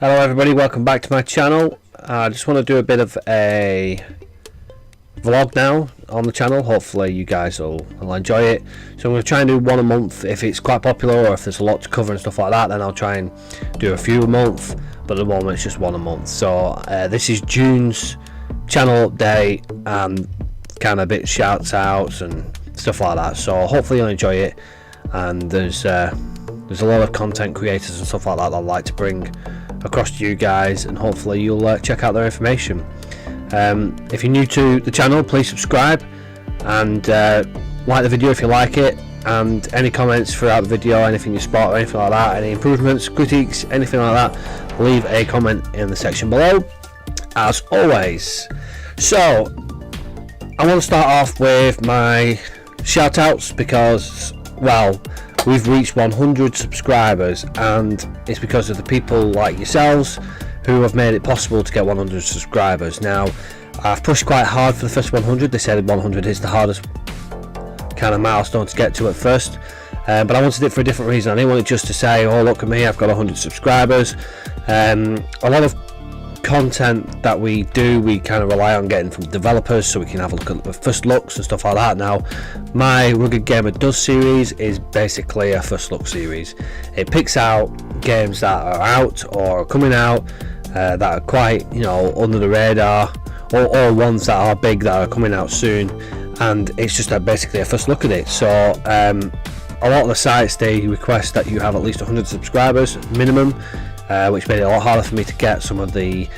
Hello everybody, welcome back to my channel. I just want to do a bit of a vlog now on the channel. Hopefully you guys will enjoy it. So I'm going to try and do one a month. If it's quite popular or if there's a lot to cover and stuff like that, then I'll try and do a few a month, but at the moment it's just one a month. So this is June's channel update and kind of a bit shouts outs and stuff like that. So hopefully you'll enjoy it, and there's a lot of content creators and stuff like that that I'd like to bring across to you guys, and hopefully you'll check out their information. If you're new to the channel, please subscribe and like the video if you like it, and any comments throughout the video, anything you spot or anything like that, any improvements, critiques, anything like that, leave a comment in the section below as always. So I want to start off with my shoutouts because, well, we've reached 100 subscribers, and it's because of the people like yourselves who have made it possible to get 100 subscribers. Now, I've pushed quite hard for the first 100. They said 100 is the hardest kind of milestone to get to at first, but I wanted it for a different reason. I didn't want it just to say, oh look at me, I've got 100 subscribers. A lot of content that we do, we kind of rely on getting from developers so we can have a look at the first looks and stuff like that. Now, my Rugged Gamer Does series is basically a first look series. It picks out games that are out or coming out that are quite, you know, under the radar, or ones that are big that are coming out soon, and it's just basically a first look at it. So a lot of the sites, they request that you have at least 100 subscribers minimum, which made it a lot harder for me to get some of the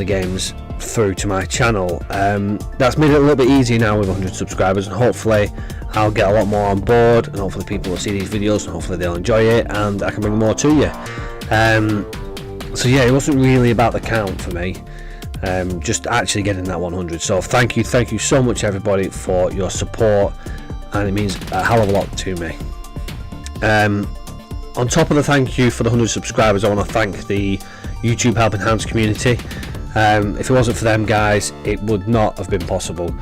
games through to my channel. That's made it a little bit easier now with 100 subscribers, and hopefully I'll get a lot more on board, and hopefully people will see these videos and hopefully they'll enjoy it, and I can bring more to you. So yeah, it wasn't really about the count for me, just actually getting that 100. So thank you so much everybody for your support, and it means a hell of a lot to me. On top of the thank you for the 100 subscribers, I want to thank the YouTube Helping Hands community. If it wasn't for them guys, it would not have been possible.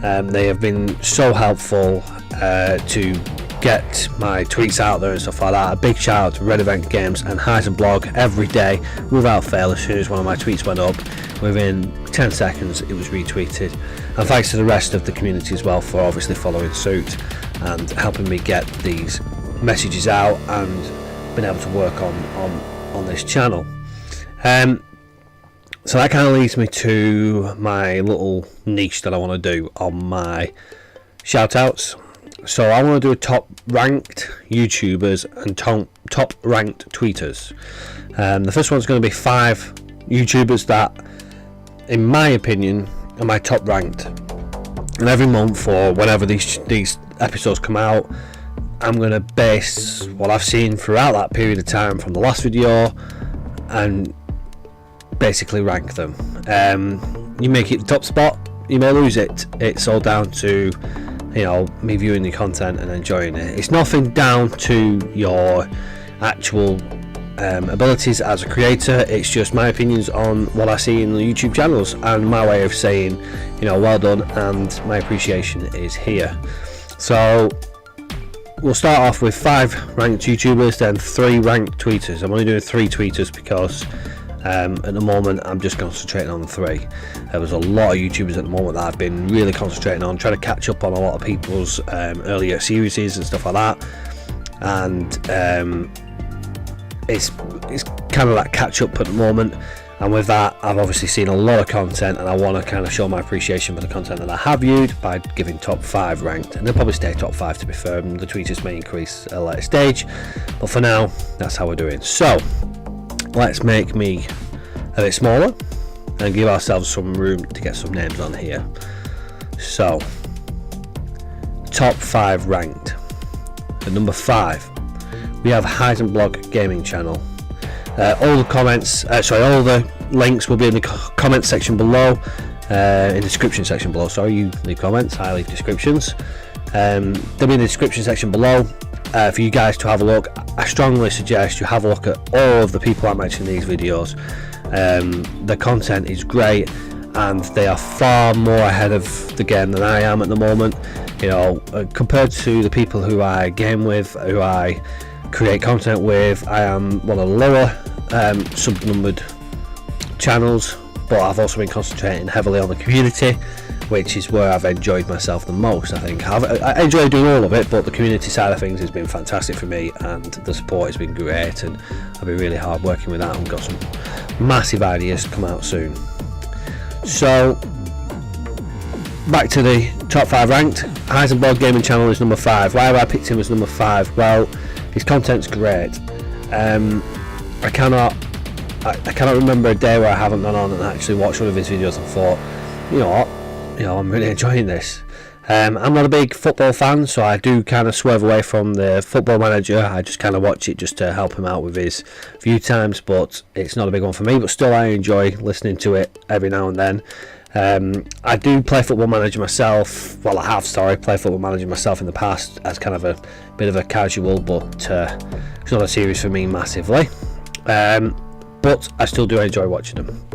They have been so helpful to get my tweets out there and stuff like that. A big shout out to RedEventGames and Heizenblog every day without fail. As soon as one of my tweets went up, within 10 seconds it was retweeted. And thanks to the rest of the community as well for obviously following suit and helping me get these messages out and been able to work on this channel. So that kind of leads me to my little niche that I want to do on my shoutouts. So I want to do a top ranked YouTubers and top ranked tweeters. The first one's going to be 5 YouTubers that, in my opinion, are my top ranked. And every month or whenever these episodes come out, I'm going to base what I've seen throughout that period of time from the last video and basically rank them. You may keep the top spot, you may lose it. It's all down to, you know, me viewing the content and enjoying it. It's nothing down to your actual abilities as a creator. It's just my opinions on what I see in the YouTube channels and my way of saying, you know, well done and my appreciation is here. So we'll start off with 5 ranked YouTubers, then 3 ranked tweeters. I'm only doing 3 tweeters because at the moment I'm just concentrating on 3. There was a lot of YouTubers at the moment that I've been really concentrating on, trying to catch up on a lot of people's earlier series and stuff like that, and it's kind of that catch up at the moment. And with that, I've obviously seen a lot of content, and I want to kind of show my appreciation for the content that I have viewed by giving top 5 ranked, and they'll probably stay top 5 to be fair, and the tweeters may increase at a later stage, but for now that's how we're doing. So let's make me a bit smaller and give ourselves some room to get some names on here. So top 5 ranked. At number 5 we have Heizenblog gaming channel. All the comments, all the links will be in the comment section below, in the description section below. Sorry, you leave comments, I leave descriptions. They'll be in the description section below for you guys to have a look. I strongly suggest you have a look at all of the people I mentioned in these videos. The content is great, and they are far more ahead of the game than I am at the moment. You know, compared to the people who I game with, who I create content with, I am one of the lower sub-numbered channels, but I've also been concentrating heavily on the community, which is where I've enjoyed myself the most. I think I enjoy doing all of it, but the community side of things has been fantastic for me, and the support has been great, and I've been really hard working with that and got some massive ideas to come out soon. So back to the top 5 ranked. Heizenblog gaming channel is number 5. Why have I picked him as number 5? Well, his content's great. I cannot remember a day where I haven't gone on and actually watched one of his videos and thought, you know what, I'm really enjoying this. I'm not a big football fan, so I do kind of swerve away from the Football Manager. I just kind of watch it just to help him out with his view times, but it's not a big one for me. But still, I enjoy listening to it every now and then. I do play Football Manager myself. Well, I have, played Football Manager myself in the past as kind of a bit of a casual, but it's not a series for me massively. But I still do enjoy watching them.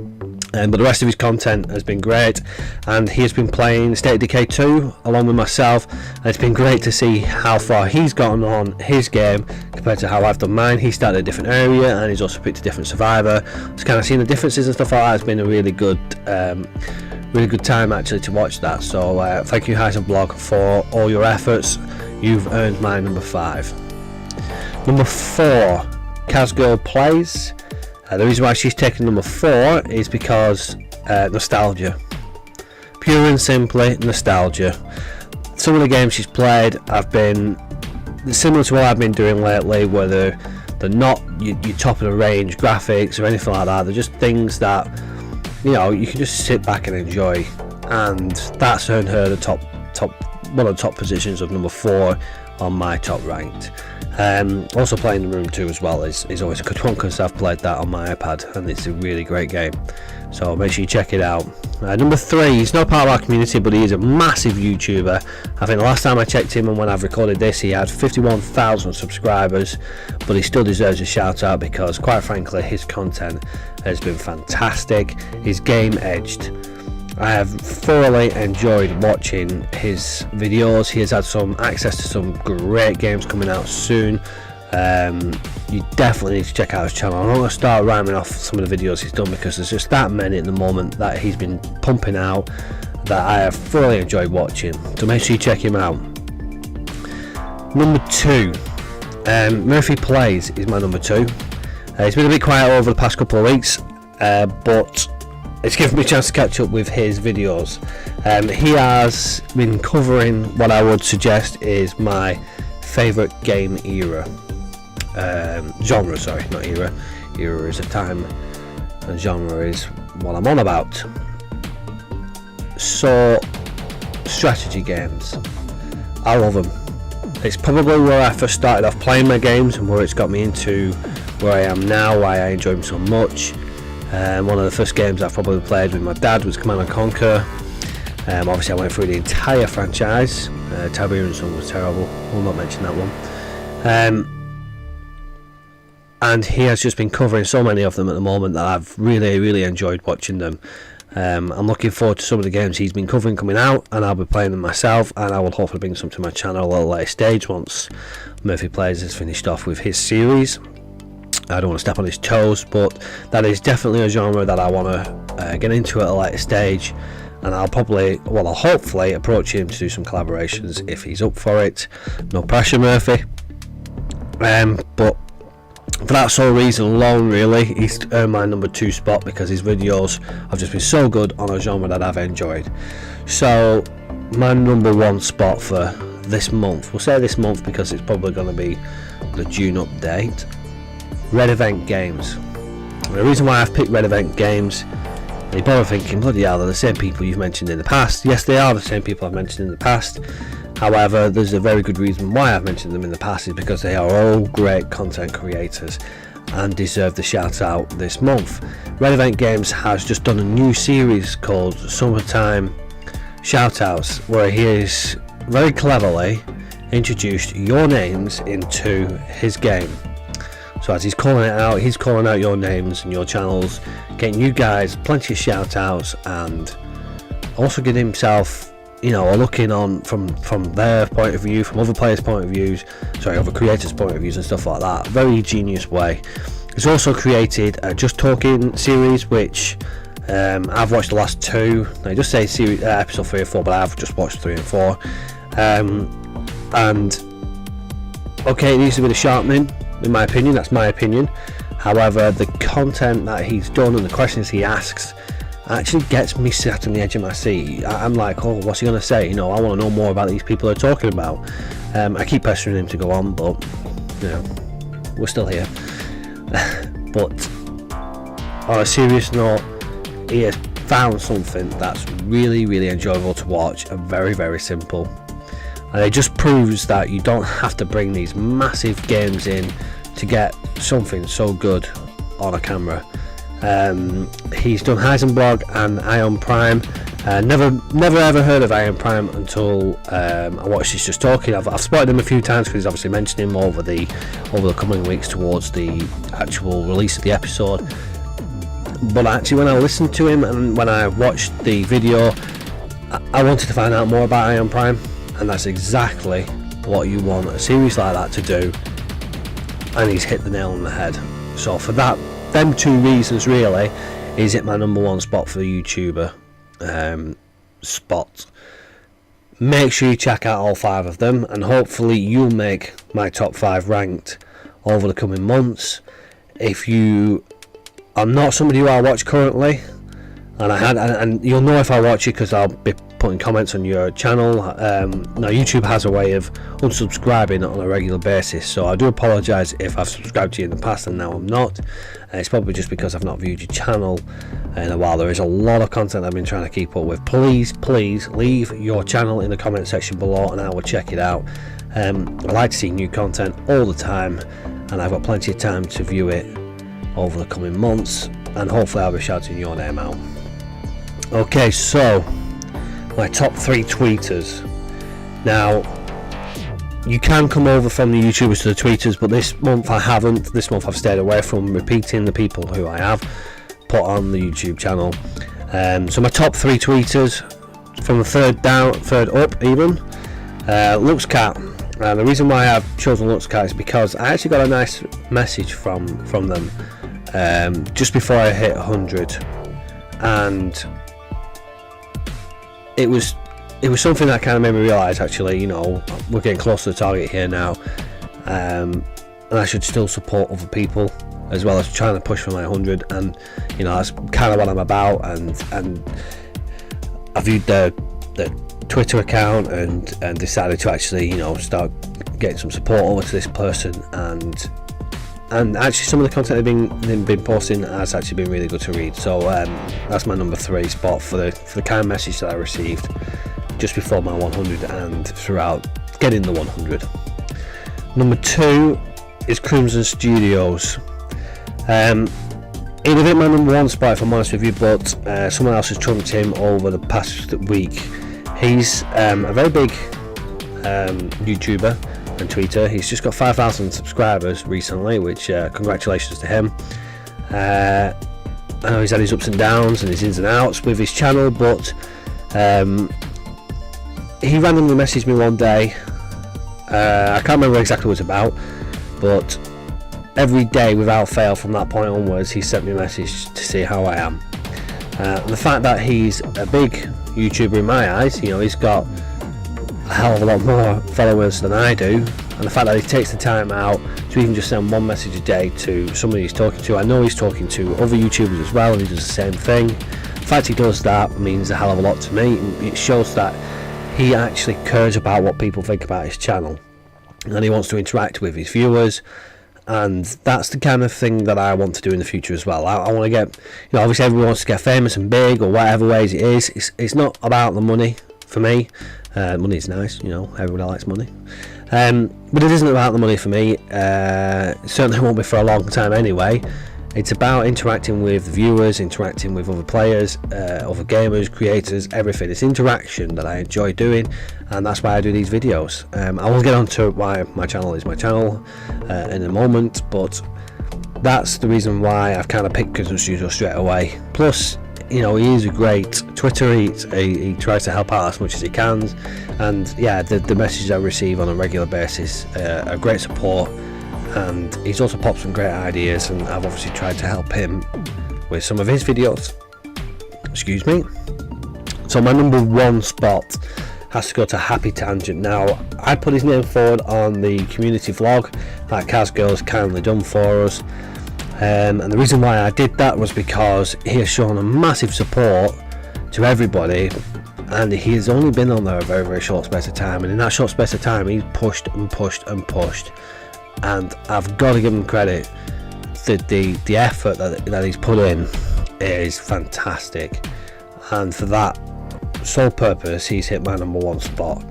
But the rest of his content has been great, and he has been playing State of Decay 2 along with myself, and it's been great to see how far he's gotten on his game compared to how I've done mine. He started a different area, and he's also picked a different survivor. Just kind of seeing the differences and stuff like that. It's been a really good time actually to watch that. So thank you, Heizenblog, for all your efforts. You've earned my number 5. Number 4, CazGirl Plays. The reason why she's taken number 4 is because nostalgia. Pure and simply nostalgia. Some of the games she's played have been similar to what I've been doing lately, where they're not your top of the range graphics or anything like that. They're just things that you can just sit back and enjoy, and that's earned her the top one of the top positions of number 4 on my top ranked. Also playing The Room 2 as well is always a good one, because I've played that on my iPad and it's a really great game, so make sure you check it out. Number 3, he's not part of our community, but he is a massive YouTuber. I think the last time I checked him and when I've recorded this, he had 51,000 subscribers, but he still deserves a shout out because quite frankly his content has been fantastic. He's GameEdged. I have thoroughly enjoyed watching his videos. He has had some access to some great games coming out soon. You definitely need to check out his channel. I'm not going to start rhyming off some of the videos he's done because there's just that many at the moment that he's been pumping out that I have thoroughly enjoyed watching. So make sure you check him out. Number 2, Murphy Plays is my number 2. He's been a bit quiet over the past couple of weeks, but it's given me a chance to catch up with his videos. He has been covering what I would suggest is my favourite game era. Genre, sorry, not era. Era is a time, and genre is what I'm on about. So, strategy games. I love them. It's probably where I first started off playing my games and where it's got me into where I am now, why I enjoy them so much. One of the first games I probably played with my dad was Command & Conquer. Obviously I went through the entire franchise. Tiberian Sun was terrible, we'll not mention that one. And he has just been covering so many of them at the moment that I've really enjoyed watching them. I'm looking forward to some of the games he's been covering coming out, and I'll be playing them myself, and I will hopefully bring some to my channel at a later stage once Murphy Plays has finished off with his series. I don't want to step on his toes, but that is definitely a genre that I want to get into at a later stage, and I'll hopefully approach him to do some collaborations if he's up for it. No pressure, Murphy. But for that sole reason alone, really, he's earned my number 2 spot because his videos have just been so good on a genre that I've enjoyed. So my number 1 spot for this month, we'll say this month because it's probably going to be the June update, RedEventGames. The reason why I've picked RedEventGames, you're probably thinking, bloody hell, they're the same people you've mentioned in the past. Yes, they are the same people I've mentioned in the past. However, there's a very good reason why I've mentioned them in the past, is because they are all great content creators and deserve the shout out this month. RedEventGames has just done a new series called Summertime Shoutouts, where he has very cleverly introduced your names into his game. So as he's calling it out, he's calling out your names and your channels, getting you guys plenty of shout outs, and also getting himself, you know, looking on from their point of view, from other players' point of views, other creators' point of views and stuff like that. Very genius way. He's also created a Just Talking series, which I've watched the last 2. Now, it does say series, episode 3 or 4, but I've just watched 3 and 4. And okay, it needs a bit of sharpening, in my opinion. That's my opinion. However, the content that he's done and the questions he asks actually gets me sat on the edge of my seat. I'm like, oh, what's he going to say? You know, I want to know more about these people they're talking about. I keep pestering him to go on, but you know, we're still here. But on a serious note, he has found something that's really, really enjoyable to watch and very, very simple. And it just proves that you don't have to bring these massive games in to get something so good on a camera. He's done Heizenblog and Ion Prime. Never ever heard of Ion Prime until I watched He's Just Talking. I've spotted him a few times because he's obviously mentioned him over the coming weeks towards the actual release of the episode. But actually, when I listened to him and when I watched the video, I wanted to find out more about Ion Prime, and that's exactly what you want a series like that to do. And he's hit the nail on the head. So for that, them 2 reasons really, is it my number 1 spot for the YouTuber spot. Make sure you check out all 5 of them, and hopefully you'll make my top 5 ranked over the coming months. If you are not somebody who I watch currently, and you'll know if I watch it because I'll be putting comments on your channel. Now YouTube has a way of unsubscribing on a regular basis, so I do apologise if I've subscribed to you in the past and now I'm not. It's probably just because I've not viewed your channel in a while. There is a lot of content I've been trying to keep up with. Please leave your channel in the comment section below and I will check it out. I like to see new content all the time, and I've got plenty of time to view it over the coming months, and hopefully I'll be shouting your name out. Okay, so my top 3 tweeters. Now, you can come over from the YouTubers to the tweeters, but this month I haven't. This month I've stayed away from repeating the people who I have put on the YouTube channel. So my top 3 tweeters, from the third up even, LuxCat. The reason why I've chosen LuxCat is because I actually got a nice message from them just before I hit 100, and it was something that kind of made me realise, actually, you know, we're getting close to the target here now, and I should still support other people as well as trying to push for my 100, and you know, that's kind of what I'm about. And I viewed the Twitter account and decided to actually, you know, start getting some support over to this person, and actually some of the content they've been posting has actually been really good to read. So that's my number 3 spot for the kind of message that I received just before my 100 and throughout getting the 100. Number 2 is Crimson Studios. He'd have been my number 1 spot if I'm honest with you, but someone else has trumped him over the past week. He's a very big YouTuber and tweeter. He's just got 5,000 subscribers recently, which congratulations to him. I know he's had his ups and downs and his ins and outs with his channel, but he randomly messaged me one day. I can't remember exactly what it's about, but every day without fail from that point onwards he sent me a message to see how I am. And the fact that he's a big YouTuber in my eyes, you know, he's got a hell of a lot more followers than I do, and the fact that he takes the time out to even just send one message a day to somebody he's talking to. I know he's talking to other YouTubers as well, and he does the same thing. The fact he does that means a hell of a lot to me. It shows that he actually cares about what people think about his channel, and he wants to interact with his viewers, and that's the kind of thing that I want to do in the future as well. I want to get, you know, obviously everyone wants to get famous and big or whatever ways it is. It's not about the money for me. Money is nice, you know, everybody likes money, but it isn't about the money for me. It certainly won't be for a long time anyway. It's about interacting with viewers, interacting with other players, other gamers, creators, everything. It's interaction that I enjoy doing, and that's why I do these videos. I will get on to why my channel is my channel in a moment, but that's the reason why I've kind of picked Crimson Studio straight away. Plus, you know, he is a great Twitter. He tries to help out as much as he can, and yeah, the messages I receive on a regular basis are great support, and he's also popped some great ideas, and I've obviously tried to help him with some of his videos. Excuse me. So my number 1 spot has to go to Happy Tangent. Now, I put his name forward on the community vlog that CazGirl has kindly done for us, and the reason why I did that was because he has shown a massive support to everybody, and he has only been on there a very, very short space of time, and in that short space of time he's pushed and pushed and pushed, and I've got to give him credit. The effort that he's put in is fantastic, and for that sole purpose he's hit my number 1 spot,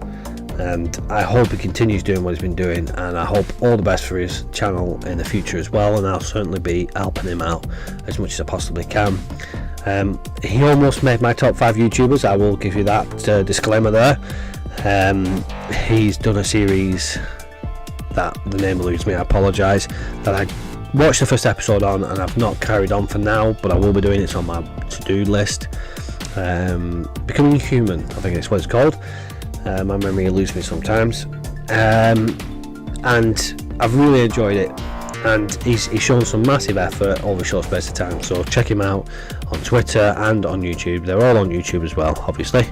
and I hope he continues doing what he's been doing, and I hope all the best for his channel in the future as well, and I'll certainly be helping him out as much as I possibly can. He almost made my top 5 YouTubers, I will give you that disclaimer there. He's done a series that the name eludes me, I apologise, that I watched the first episode on and I've not carried on for now, but I will be doing it. It's on my to-do list. Becoming Human, I think it's what it's called. My memory eludes me sometimes, and I've really enjoyed it, and he's shown some massive effort over a short space of time, so check him out on Twitter and on YouTube. They're all on YouTube as well, obviously.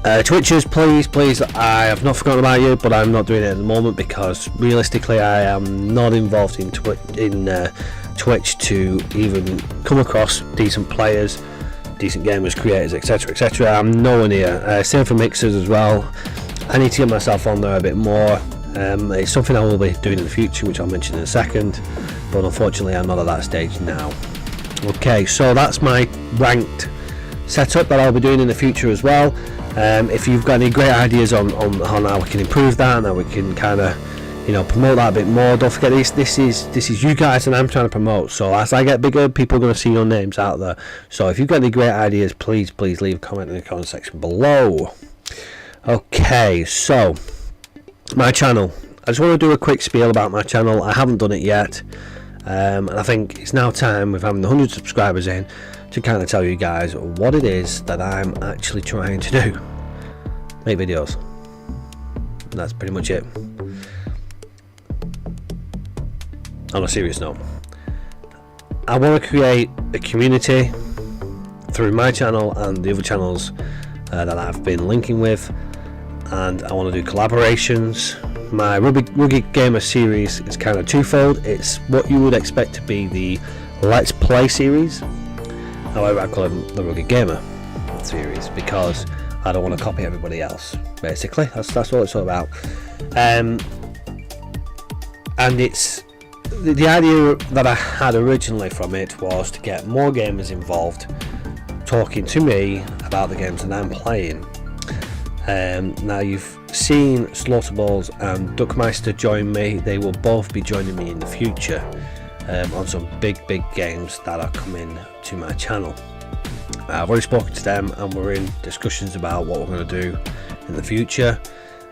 Twitchers, please, I have not forgotten about you, but I'm not doing it at the moment because realistically I am not involved in Twitch to even come across decent players, decent gamers, creators, etc. I'm nowhere near. Same for mixers as well. I need to get myself on there a bit more. It's something I will be doing in the future, which I'll mention in a second, but unfortunately I'm not at that stage now. Okay, so that's my ranked setup that I'll be doing in the future as well. If you've got any great ideas on how we can improve that and how we can kind of, you know, promote that a bit more, don't forget this is you guys and I'm trying to promote, so as I get bigger people are going to see your names out there. So if you've got any great ideas, please leave a comment in the comment section below. Okay, so my channel, I just want to do a quick spiel about my channel. I haven't done it yet, and I think it's now time, with having 100 subscribers in, to kind of tell you guys what it is that I'm actually trying to do. Make videos. And that's pretty much it. On a serious note, I want to create a community through my channel and the other channels that I've been linking with, and I want to do collaborations. My Rugged Gamer series is kind of twofold. It's what you would expect to be the Let's Play series. However, I call it the Rugged Gamer series because I don't want to copy everybody else. Basically, that's all it's all about. And it's the idea that I had originally from it was to get more gamers involved, talking to me about the games that I'm playing. Now you've seen Slaughterballs and Duckmeister join me. They will both be joining me in the future on some big games that are coming to my channel. I've already spoken to them and we're in discussions about what we're going to do in the future.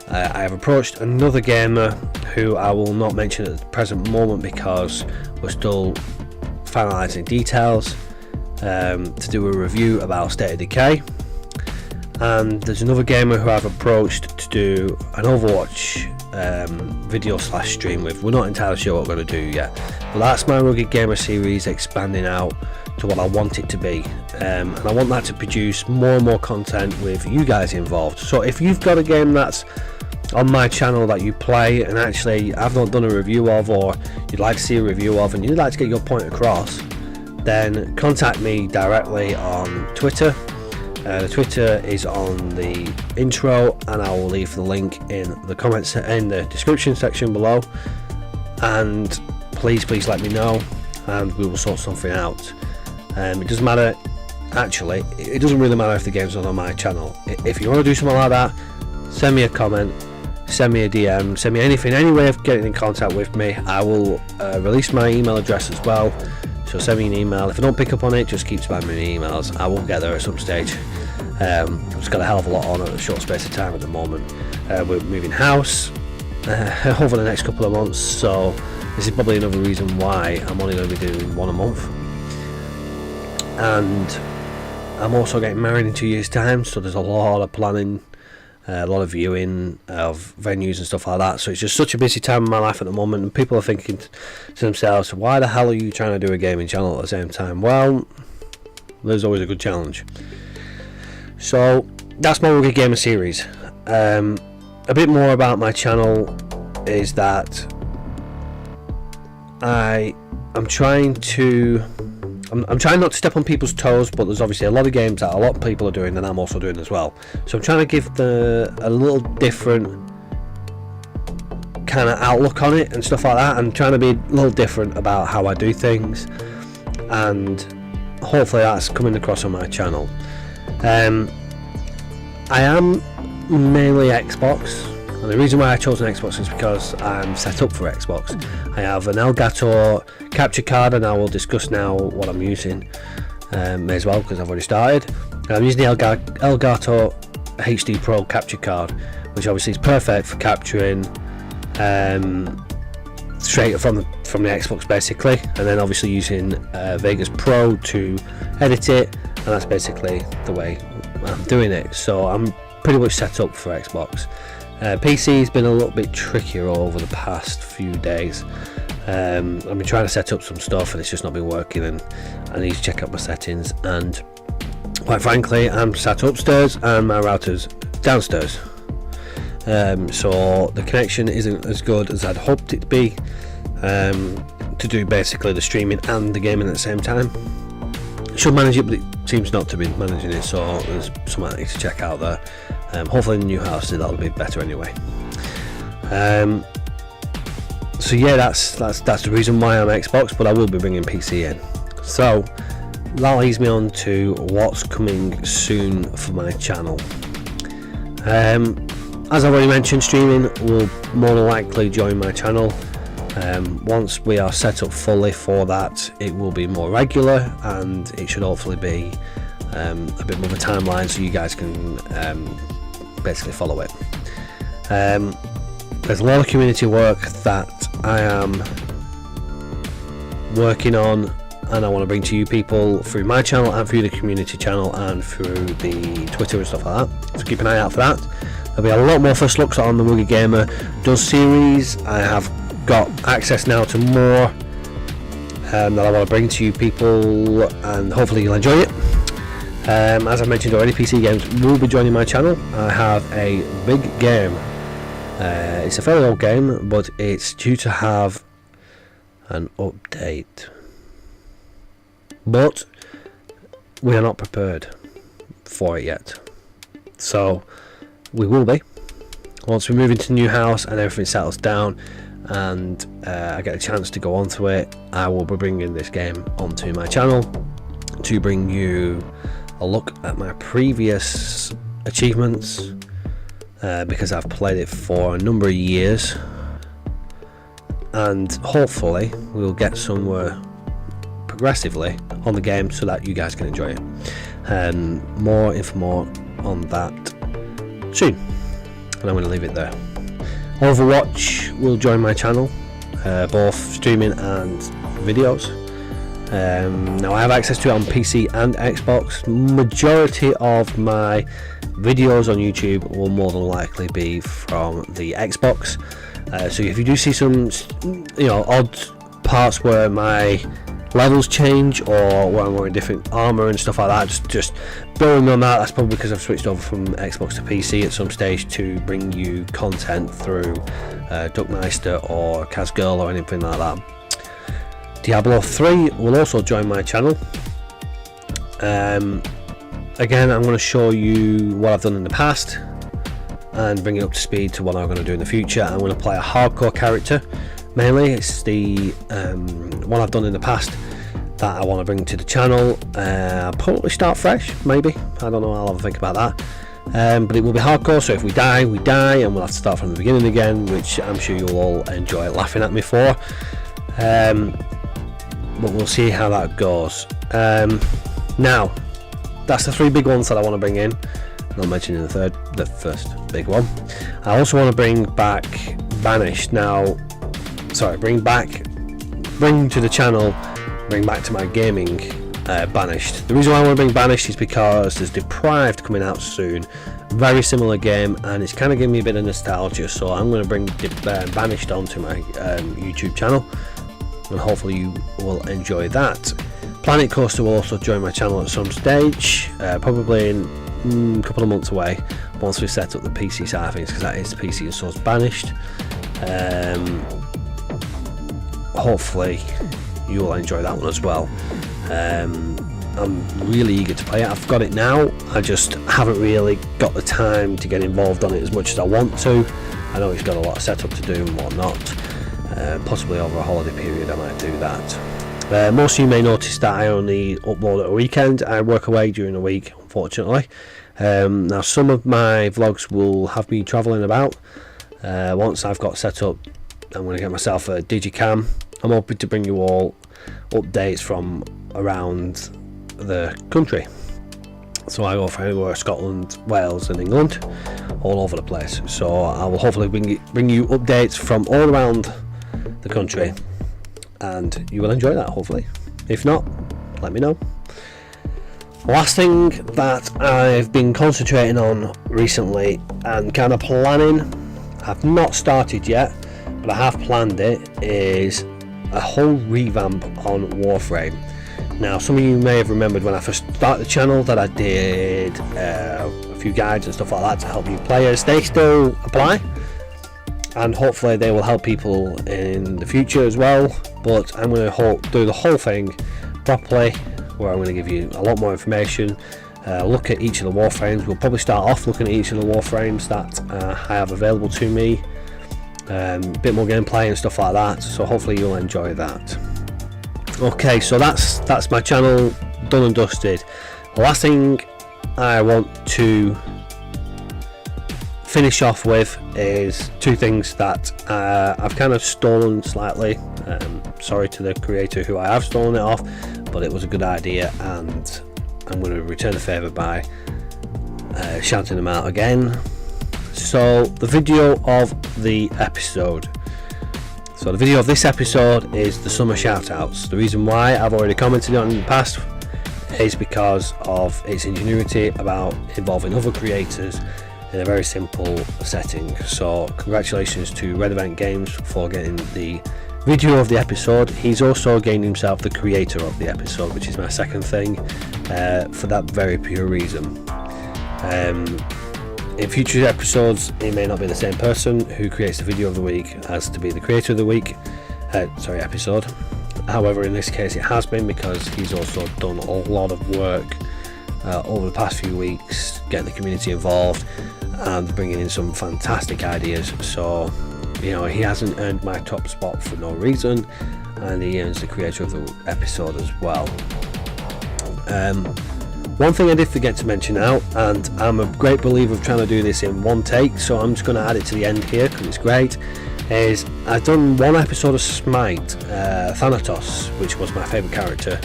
I have approached another gamer who I will not mention at the present moment because we're still finalising details, to do a review about State of Decay. And there's another gamer who I've approached to do an Overwatch video / stream with. We're not entirely sure what we're going to do yet, but that's my Rugged Gamer series expanding out to what I want it to be, and I want that to produce more and more content with you guys involved. So if you've got a game that's on my channel that you play and actually I've not done a review of, or you'd like to see a review of and you'd like to get your point across, then contact me directly on Twitter. The Twitter is on the intro and I will leave the link in the comments in the description section below, and please let me know and we will sort something out. It doesn't matter, actually it doesn't really matter if the game's not on my channel. If you want to do something like that, send me a comment, send me a DM, send me anything, any way of getting in contact with me. I will release my email address as well, so send me an email. If I don't pick up on it, just keep spamming me emails. I will get there at some stage. I've just got a hell of a lot on at a short space of time at the moment. We're moving house over the next couple of months, so this is probably another reason why I'm only going to be doing one a month. And I'm also getting married in 2 years time, so there's a lot of planning a lot of viewing of venues and stuff like that. So it's just such a busy time in my life at the moment, and people are thinking to themselves, why the hell are you trying to do a gaming channel at the same time? Well, there's always a good challenge. So that's my Rugged Gamer series. A bit more about my channel is that I'm trying not to step on people's toes, but there's obviously a lot of games that a lot of people are doing and I'm also doing as well. So I'm trying to give a little different kind of outlook on it and stuff like that. I'm trying to be a little different about how I do things, and hopefully that's coming across on my channel. I am mainly Xbox, and the reason why I chose an Xbox is because I'm set up for Xbox. I have an Elgato capture card, and I will discuss now what I'm using, may as well, because I've already started. I'm using the Elgato HD Pro capture card, which obviously is perfect for capturing straight from the Xbox basically, and then obviously using Vegas Pro to edit it, and that's basically the way I'm doing it. So I'm pretty much set up for Xbox. PC's been a little bit trickier over the past few days. I've been trying to set up some stuff and it's just not been working, and I need to check out my settings, and quite frankly I'm sat upstairs and my router's downstairs, so the connection isn't as good as I'd hoped it to be, to do basically the streaming and the gaming at the same time. Should manage it, but it seems not to be managing it, so there's something I need to check out there. Hopefully in the new house that'll be better anyway. So yeah, that's the reason why I'm Xbox, but I will be bringing PC in. So that leads me on to what's coming soon for my channel. As I've already mentioned, streaming will more than likely join my channel. Once we are set up fully for that, it will be more regular, and it should hopefully be a bit more of a timeline so you guys can basically follow it. There's a lot of community work that I am working on, and I want to bring to you people through my channel and through the community channel and through the Twitter and stuff like that, so keep an eye out for that. There'll be a lot more first looks on the Rugged Gamer Does series. I have got access now to more that I want to bring to you people, and hopefully you'll enjoy it. As I mentioned already, PC games will be joining my channel. I have a big game. It's a fairly old game, but it's due to have an update, but we are not prepared for it yet, so we will be once we move into the new house and everything settles down, and I get a chance to go onto it. I will be bringing this game onto my channel to bring you a look at my previous achievements, because I've played it for a number of years, and hopefully we'll get somewhere progressively on the game so that you guys can enjoy it. More info on that soon, and I'm going to leave it there. Overwatch will join my channel, both streaming and videos. Now I have access to it on PC and Xbox. Majority of my videos on YouTube will more than likely be from the Xbox. So if you do see some, odd parts where my levels change or where I'm wearing different armor and stuff like that, just bear with me on that. That's probably because I've switched over from Xbox to PC at some stage to bring you content through Duckmeister or CazGirl or anything like that. Diablo 3 will also join my channel. Again, I'm going to show you what I've done in the past and bring it up to speed to what I'm going to do in the future. I'm going to play a hardcore character mainly. It's the one I've done in the past that I want to bring to the channel. I'll probably start fresh, maybe. I don't know, I'll have a think about that. But it will be hardcore, so if we die, we die, and we'll have to start from the beginning again, which I'm sure you'll all enjoy laughing at me for. But we'll see how that goes. Now, that's the three big ones that I want to bring in. Not mentioning the first big one. I also want to bring back Banished. Now, sorry, bring to the channel, bring back to my gaming Banished. The reason why I want to bring Banished is because there's Deprived coming out soon, very similar game, and it's kind of giving me a bit of nostalgia, so I'm going to bring Banished onto my YouTube channel, and hopefully you will enjoy that. Planet Coaster will also join my channel at some stage, probably in a couple of months away, once we set up the PC side of things, because that is the PC and source Banished. Hopefully you will enjoy that one as well. I'm really eager to play it. I've got it now, I just haven't really got the time to get involved on it as much as I want to. I know it's got a lot of setup to do and whatnot. Possibly over a holiday period I might do that. Most of you may notice that I only upload at a weekend. I work away during the week, unfortunately. Now some of my vlogs will have me travelling about. Once I've got set up, I'm going to get myself a digicam. I'm hoping to bring you all updates from around the country. So I go from anywhere, Scotland, Wales and England, all over the place. So I will hopefully bring you updates from all around the country, and you will enjoy that hopefully. If not, let me know. Last thing that I've been concentrating on recently and kind of planning, I've not started yet, but I have planned it, is a whole revamp on Warframe. Now some of you may have remembered when I first started the channel that I did a few guides and stuff like that to help new players. They still apply, and hopefully they will help people in the future as well, but I'm going to do the whole thing properly, where I'm going to give you a lot more information, look at each of the Warframes. We'll probably start off looking at each of the Warframes that I have available to me, a bit more gameplay and stuff like that, so hopefully you'll enjoy that. Okay, so that's my channel done and dusted. The last thing I want to finish off with is two things that I've kind of stolen slightly. Sorry to the creator who I have stolen it off, but it was a good idea, and I'm going to return the favour by shouting them out again. So the video of the episode. So the video of this episode is the summer shoutouts. The reason why I've already commented on it in the past is because of its ingenuity about involving other creators in a very simple setting. So congratulations to RedEventGames for getting the video of the episode. He's also gained himself the creator of the episode, which is my second thing, for that very pure reason. In future episodes it may not be the same person who creates the video of the week as to be the creator of the week, episode. However, in this case it has been, because he's also done a lot of work over the past few weeks getting the community involved and bringing in some fantastic ideas. So you know, he hasn't earned my top spot for no reason, and he earns the creator of the episode as well. One thing I did forget to mention out, and I'm a great believer of trying to do this in one take, so I'm just going to add it to the end here because it's great, is I've done one episode of Smite, Thanatos, which was my favourite character,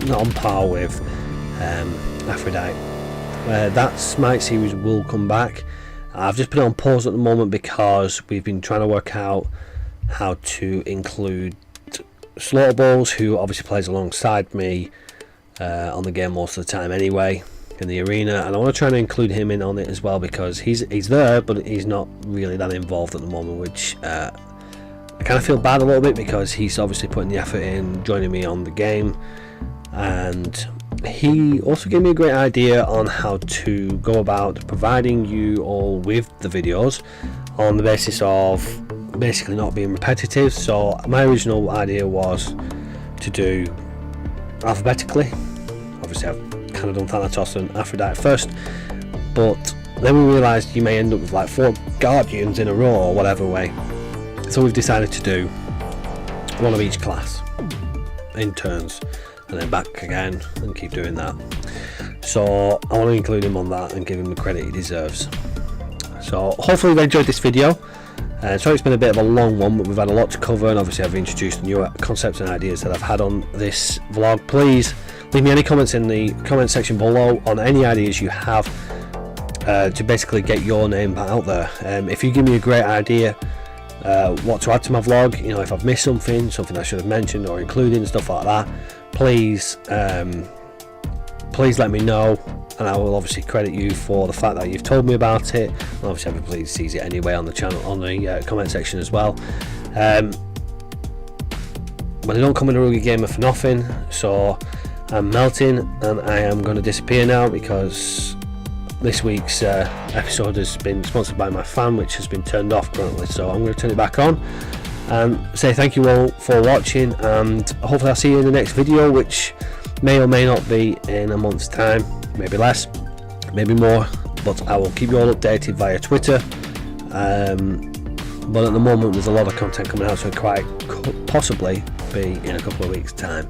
not on par with Aphrodite. That Smite series will come back. I've just put it on pause at the moment because we've been trying to work out how to include Slaughterballs, who obviously plays alongside me on the game most of the time anyway in the arena, and I want to try and include him in on it as well, because he's there but he's not really that involved at the moment, which I kind of feel bad a little bit, because he's obviously putting the effort in joining me on the game. And he also gave me a great idea on how to go about providing you all with the videos on the basis of basically not being repetitive. So my original idea was to do alphabetically. Obviously I've kind of done Thanatos and Aphrodite first, but then we realised you may end up with like 4 Guardians in a row or whatever way, so we've decided to do one of each class in turns and then back again and keep doing that. So I want to include him on that and give him the credit he deserves. So hopefully you enjoyed this video. Sorry it's been a bit of a long one, but we've had a lot to cover, and obviously I've introduced new concepts and ideas that I've had on this vlog. Please leave me any comments in the comment section below on any ideas you have to basically get your name out there. If you give me a great idea what to add to my vlog, you know, if I've missed something I should have mentioned or included and stuff like that, please please let me know, and I will obviously credit you for the fact that you've told me about it, and obviously everybody sees it anyway on the channel, on the comment section as well. But I don't come in a Rugged Gamer for nothing, so I'm melting and I am going to disappear now, because this week's episode has been sponsored by my fan, which has been turned off currently, so I'm going to turn it back on and say thank you all for watching, and hopefully I'll see you in the next video, which may or may not be in a month's time, maybe less, maybe more, but I will keep you all updated via Twitter. But at the moment there's a lot of content coming out, so it quite could possibly be in a couple of weeks time.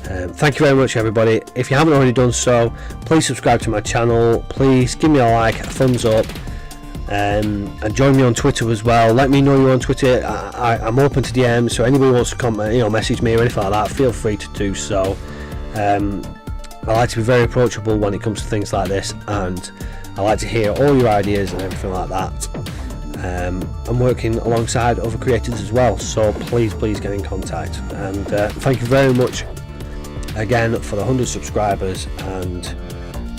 Thank you very much everybody. If you haven't already done so, please subscribe to my channel, please give me a like, a thumbs up, and join me on Twitter as well. Let me know you're on Twitter. I'm open to DMs, so anybody wants to comment, message me or anything like that, feel free to do so. I like to be very approachable when it comes to things like this, and I like to hear all your ideas and everything like that. I'm working alongside other creators as well, so please get in contact, and thank you very much again for the 100 subscribers, and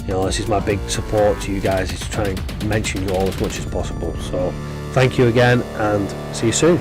this is my big support to you guys, is to try and mention you all as much as possible. So thank you again, and see you soon.